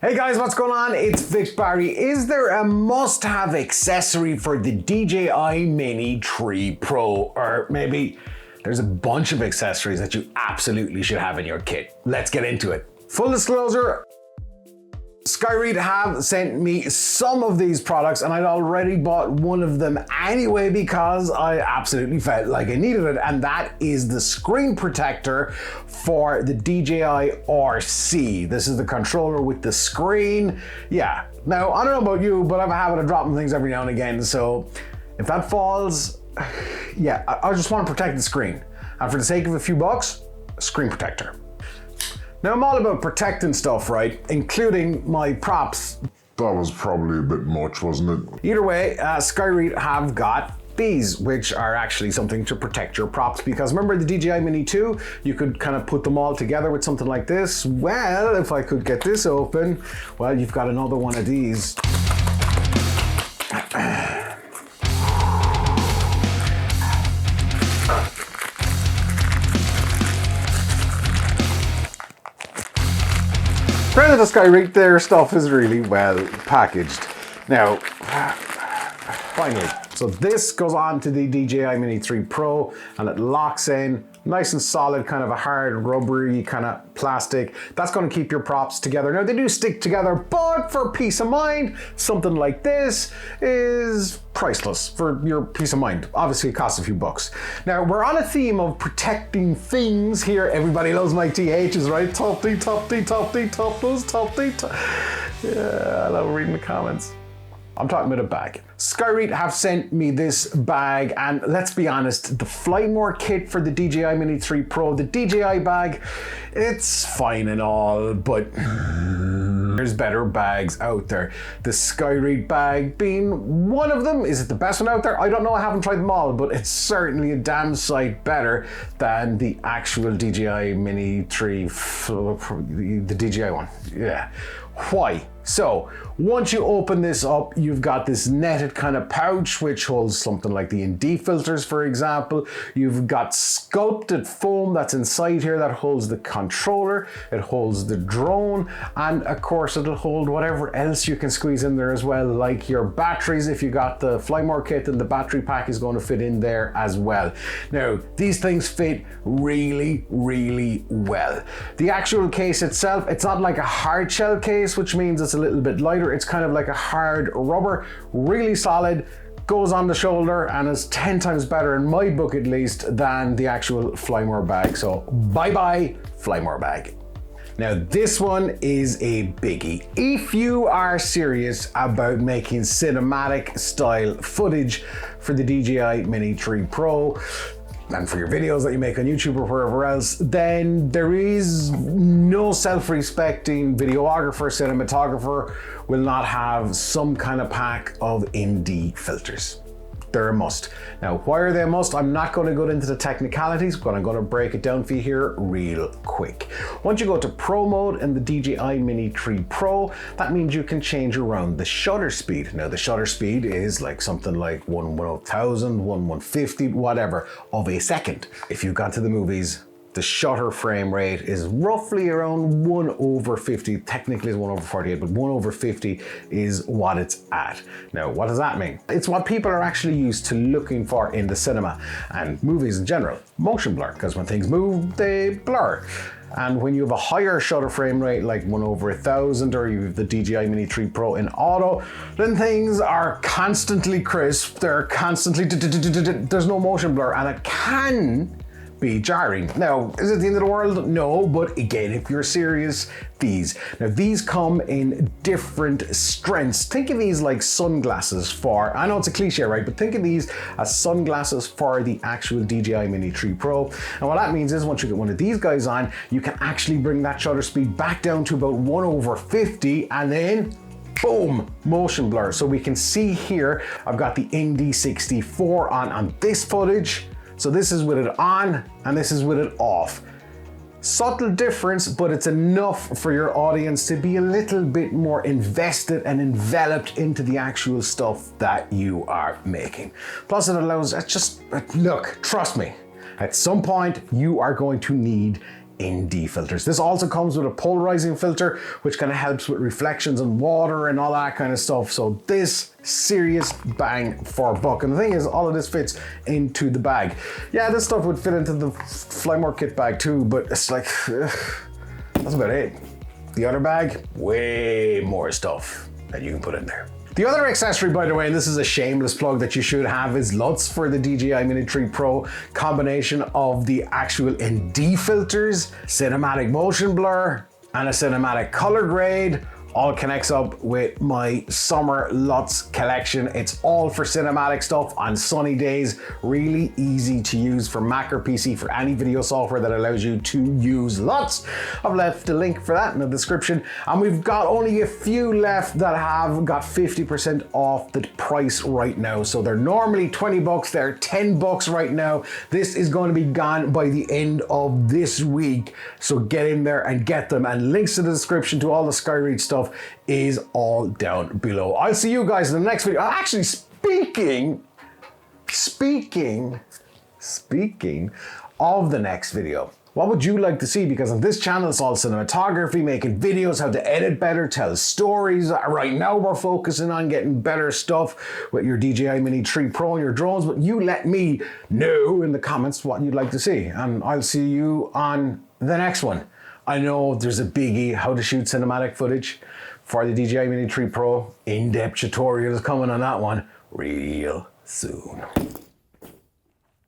Hey guys, what's going on? It's Vic Barry. Is there a must-have accessory for the DJI Mini 3 Pro? Or maybe there's a bunch of accessories that you absolutely should have in your kit. Let's get into it. Full disclosure, Skyreat have sent me some of these products and I'd already bought one of them anyway because I absolutely felt like I needed it, and that is the screen protector for the DJI RC. This is the controller with the screen. Yeah, now I don't know about you, but I have a habit of dropping things every now and again, so if that falls, yeah, I just want to protect the screen. And for the sake of a few bucks, screen protector. Now, I'm all about protecting stuff, right? Including my props. That was probably a bit much, wasn't it? Either way, Skyreat have got these, which are actually something to protect your props, because remember the DJI Mini 2? You could kind of put them all together with something like this. Well, if I could get this open, well, you've got another one of these. Credit to Skyreat, their stuff is really well packaged. Now, finally, so this goes on to the DJI Mini 3 Pro and it locks in nice and solid, kind of a hard rubbery kind of plastic. That's going to keep your props together. Now they do stick together, but for peace of mind, something like this is priceless for your peace of mind. Obviously it costs a few bucks. Now we're on a theme of protecting things here. Everybody loves my THs, right? Tufty, tufty, tufty, tuftles, tufty. Yeah, I love reading the comments. I'm talking about a bag. Skyreat have sent me this bag, and let's be honest, the Flymore kit for the DJI Mini 3 Pro, the DJI bag, it's fine and all, but there's better bags out there. The Skyreat bag being one of them. Is it the best one out there? I don't know, I haven't tried them all, but it's certainly a damn sight better than the actual DJI Mini 3, the DJI one. Yeah. Why? So, once you open this up, you've got this netted kind of pouch which holds something like the ND filters, for example. You've got sculpted foam that's inside here that holds the controller, it holds the drone, and of course it'll hold whatever else you can squeeze in there as well, like your batteries. If you got the Flymore kit, then the battery pack is going to fit in there as well. Now, these things fit really, really well. The actual case itself, it's not like a hard shell case, which means it's a little bit lighter. It's kind of like a hard rubber, really solid, goes on the shoulder, and is 10 times better in my book at least than the actual Flymore bag. So bye-bye Flymore bag. Now this one is a biggie. If you are serious about making cinematic style footage for the DJI Mini 3 Pro, and for your videos that you make on YouTube or wherever else, then there is no self-respecting videographer, cinematographer will not have some kind of pack of ND filters. They're a must. Now, why are they a must? I'm not going to go into the technicalities, but I'm going to break it down for you here real quick. Once you go to Pro mode in the DJI Mini 3 Pro, that means you can change around the shutter speed. Now, the shutter speed is like something like 1/1000, 1/150, whatever, of a second. If you've gone to the movies, the shutter frame rate is roughly around 1/50. Technically it's 1/48, but 1/50 is what it's at. Now, what does that mean? It's what people are actually used to looking for in the cinema and movies in general. Motion blur, because when things move, they blur. And when you have a higher shutter frame rate, like 1/1000, or you have the DJI Mini 3 Pro in auto, then things are constantly crisp. They're constantly, there's no motion blur, and it can be jarring. Now, is it the end of the world? No, but again, if you're serious, these. Now, these come in different strengths. Think of these like sunglasses for, I know it's a cliche, right? But think of these as sunglasses for the actual DJI Mini 3 Pro. And what that means is once you get one of these guys on, you can actually bring that shutter speed back down to about 1/50, and then boom, motion blur. So we can see here, I've got the ND64 on this footage. So this is with it on and this is with it off. Subtle difference, but it's enough for your audience to be a little bit more invested and enveloped into the actual stuff that you are making. Plus it allows, look, trust me, at some point you are going to need ND filters. This also comes with a polarizing filter, which kind of helps with reflections and water and all that kind of stuff. So this serious bang for buck. And the thing is, all of this fits into the bag. Yeah, this stuff would fit into the Flymore kit bag too, but it's like, that's about it. The other bag, way more stuff that you can put in there. The other accessory, by the way, and this is a shameless plug that you should have, is LUTs for the DJI Mini 3 Pro. Combination of the actual ND filters, cinematic motion blur, and a cinematic color grade. All connects up with my summer LUTs collection. It's all for cinematic stuff on sunny days. Really easy to use for Mac or PC, for any video software that allows you to use LUTs. I've left the link for that in the description. And we've got only a few left that have got 50% off the price right now. So they're normally 20 bucks, they're 10 bucks right now. This is going to be gone by the end of this week. So get in there and get them. And links to the description to all the Skyreat stuff is all down below. I'll see you guys in the next video. Actually, speaking of the next video, what would you like to see? Because on this channel, it's all cinematography, making videos, how to edit better, tell stories. Right now, we're focusing on getting better stuff with your DJI Mini 3 Pro and your drones, but you let me know in the comments what you'd like to see, and I'll see you on the next one. I know there's a biggie, how to shoot cinematic footage for the DJI Mini 3 Pro. In-depth tutorials coming on that one real soon.